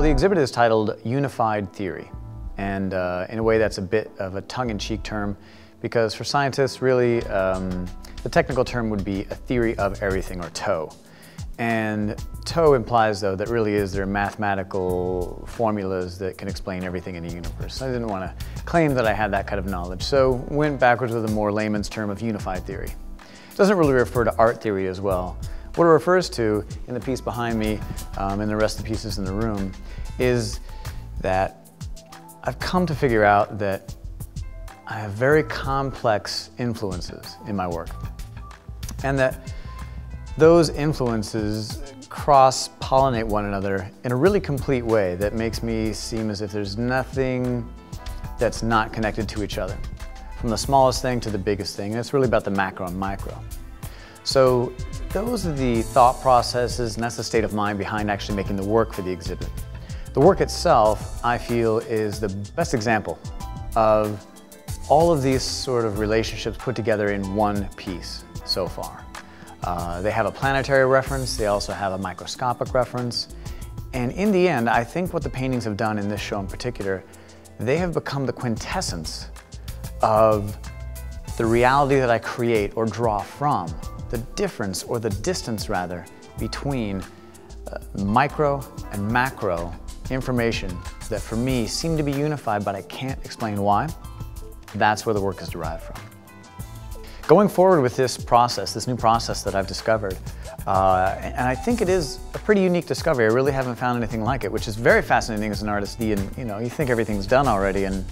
the exhibit is titled Unified Theory, and in a way that's a bit of a tongue-in-cheek term, because for scientists, really, the technical term would be a theory of everything, or TOE. And TOE implies, though, that really is there are mathematical formulas that can explain everything in the universe. I didn't want to claim that I had that kind of knowledge, so went backwards with a more layman's term of unified theory. It doesn't really refer to art theory as well. What it refers to in the piece behind me and the rest of the pieces in the room is that I've come to figure out that I have very complex influences in my work, and that those influences cross-pollinate one another in a really complete way that makes me seem as if there's nothing that's not connected to each other, from the smallest thing to the biggest thing, and it's really about the macro and micro. So those are the thought processes, and that's the state of mind behind actually making the work for the exhibit. The work itself, I feel, is the best example of all of these sort of relationships put together in one piece so far. They have a planetary reference, they also have a microscopic reference, and in the end, I think what the paintings have done in this show in particular, they have become the quintessence of the reality that I create or draw from, the difference, or the distance rather, between micro and macro information that for me seem to be unified, but I can't explain why. That's where the work is derived from. Going forward with this process, this new process that I've discovered, and I think it is a pretty unique discovery. I really haven't found anything like it, which is very fascinating as an artist. You think everything's done already and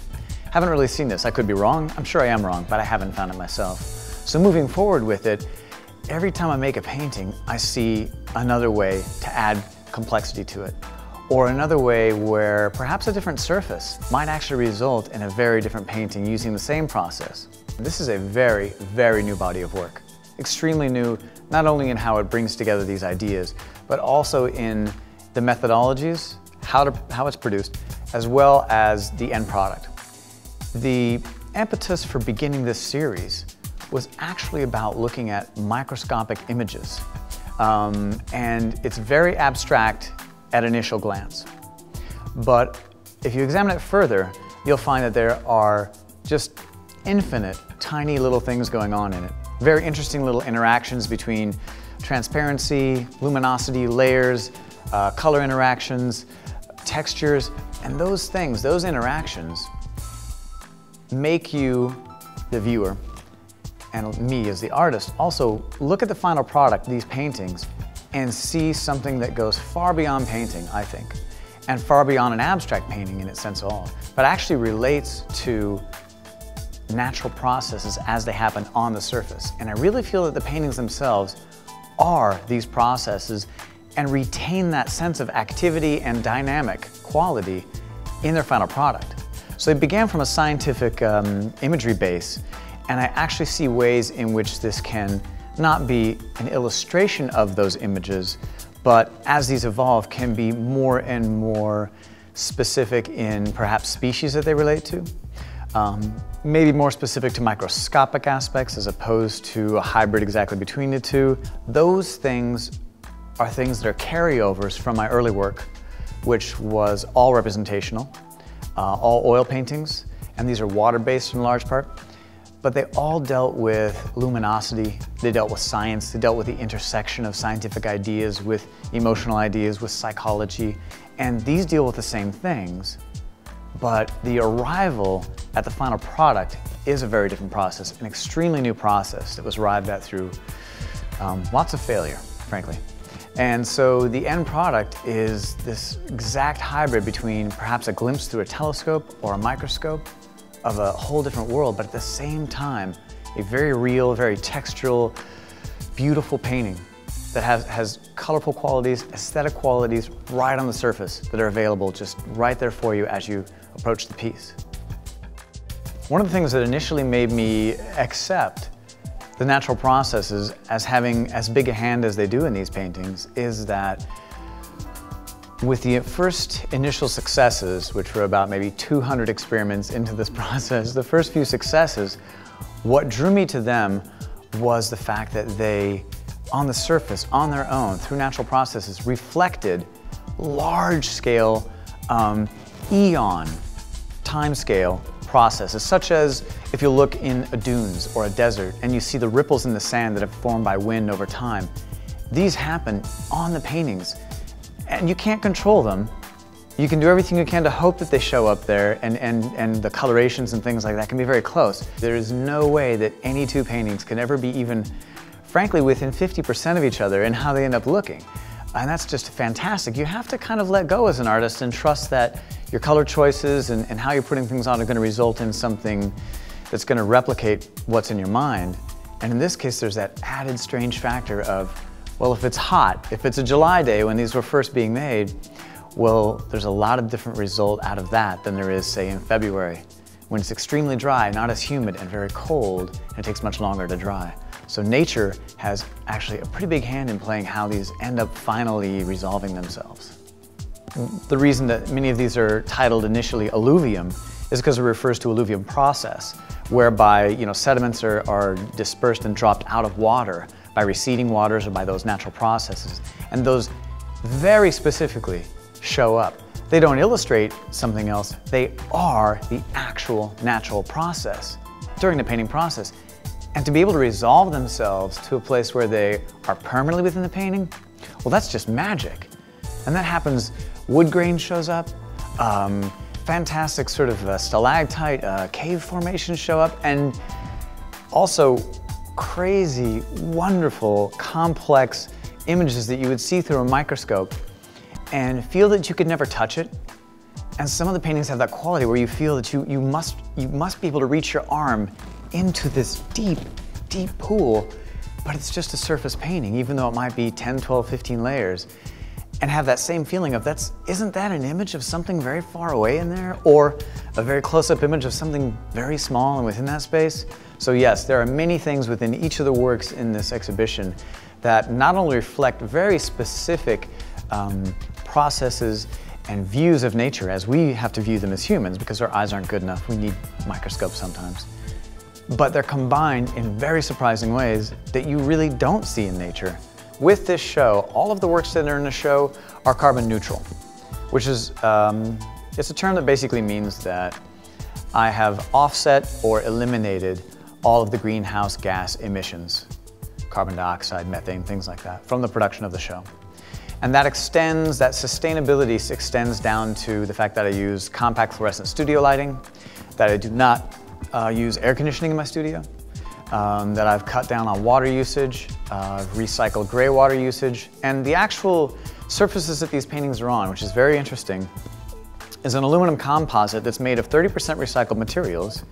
haven't really seen this. I could be wrong. I'm sure I am wrong, but I haven't found it myself. So moving forward with it, every time I make a painting, I see another way to add complexity to it, or another way where perhaps a different surface might actually result in a very different painting using the same process. This is a very, very new body of work. Extremely new, not only in how it brings together these ideas, but also in the methodologies, how it's produced, as well as the end product. The impetus for beginning this series was actually about looking at microscopic images. And it's very abstract at initial glance. But if you examine it further, you'll find that there are just infinite, tiny little things going on in it. Very interesting little interactions between transparency, luminosity, layers, color interactions, textures, and those things, those interactions, make you, the viewer, and me as the artist, also look at the final product, these paintings, and see something that goes far beyond painting, I think, and far beyond an abstract painting in its sense at all, but actually relates to natural processes as they happen on the surface. And I really feel that the paintings themselves are these processes and retain that sense of activity and dynamic quality in their final product. So they began from a scientific imagery base, and I actually see ways in which this can not be an illustration of those images, but as these evolve can be more and more specific in perhaps species that they relate to. Maybe more specific to microscopic aspects as opposed to a hybrid exactly between the two. Those things are things that are carryovers from my early work, which was all representational, all oil paintings, and these are water-based in large part. But they all dealt with luminosity, they dealt with science, they dealt with the intersection of scientific ideas with emotional ideas, with psychology, and these deal with the same things. But the arrival at the final product is a very different process, an extremely new process that was arrived at through lots of failure, frankly. And so the end product is this exact hybrid between perhaps a glimpse through a telescope or a microscope of a whole different world, but at the same time, a very real, very textural, beautiful painting that has colorful qualities, aesthetic qualities right on the surface that are available just right there for you as you approach the piece. One of the things that initially made me accept the natural processes as having as big a hand as they do in these paintings is that with the first initial successes, which were about maybe 200 experiments into this process, the first few successes, what drew me to them was the fact that they, on the surface, on their own, through natural processes, reflected large-scale eon timescale processes, such as if you look in a dunes or a desert and you see the ripples in the sand that have formed by wind over time. These happen on the paintings, and you can't control them. You can do everything you can to hope that they show up there, and the colorations and things like that can be very close. There is no way that any two paintings can ever be even, frankly, within 50% of each other in how they end up looking. And that's just fantastic. You have to kind of let go as an artist and trust that your color choices and how you're putting things on are going to result in something that's going to replicate what's in your mind. And in this case, there's that added strange factor of, well, if it's hot, if it's a July day when these were first being made, well, there's a lot of different result out of that than there is, say, in February, when it's extremely dry, not as humid, and very cold, and it takes much longer to dry. So nature has actually a pretty big hand in playing how these end up finally resolving themselves. The reason that many of these are titled initially alluvium is because it refers to alluvium process, whereby sediments are dispersed and dropped out of water by receding waters or by those natural processes. And those very specifically show up. They don't illustrate something else, they are the actual natural process during the painting process. And to be able to resolve themselves to a place where they are permanently within the painting, well, that's just magic. And that happens, wood grain shows up, fantastic sort of stalactite cave formations show up, and also crazy, wonderful, complex images that you would see through a microscope and feel that you could never touch it. And some of the paintings have that quality where you feel that you must be able to reach your arm into this deep, deep pool, but it's just a surface painting, even though it might be 10, 12, 15 layers, and have that same feeling of isn't that an image of something very far away in there, or a very close-up image of something very small and within that space? So yes, there are many things within each of the works in this exhibition that not only reflect very specific processes and views of nature as we have to view them as humans, because our eyes aren't good enough, we need microscopes sometimes. But they're combined in very surprising ways that you really don't see in nature. With this show, all of the works that are in the show are carbon neutral, which is, it's a term that basically means that I have offset or eliminated all of the greenhouse gas emissions, carbon dioxide, methane, things like that, from the production of the show. And that sustainability extends down to the fact that I use compact fluorescent studio lighting, that I do not use air conditioning in my studio, that I've cut down on water usage, recycled gray water usage, and the actual surfaces that these paintings are on, which is very interesting, is an aluminum composite that's made of 30% recycled materials,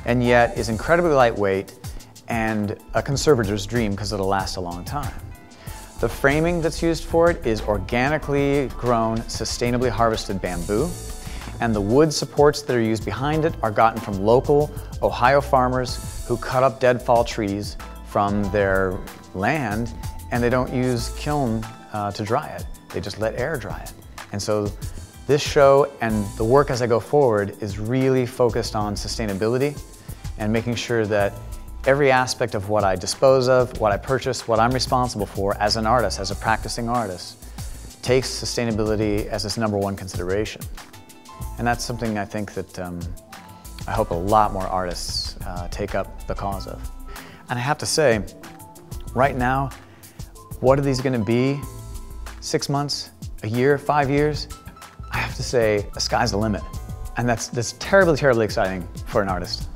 and yet is incredibly lightweight and a conservator's dream because it'll last a long time. The framing that's used for it is organically grown, sustainably harvested bamboo, and the wood supports that are used behind it are gotten from local Ohio farmers who cut up deadfall trees from their land, and they don't use kiln to dry it. They just let air dry it. And so this show and the work as I go forward is really focused on sustainability and making sure that every aspect of what I dispose of, what I purchase, what I'm responsible for as an artist, as a practicing artist, takes sustainability as its #1 consideration. And that's something I think that I hope a lot more artists take up the cause of. And I have to say, right now, what are these going to be? 6 months, a year, 5 years? I have to say, the sky's the limit. And that's terribly, terribly exciting for an artist.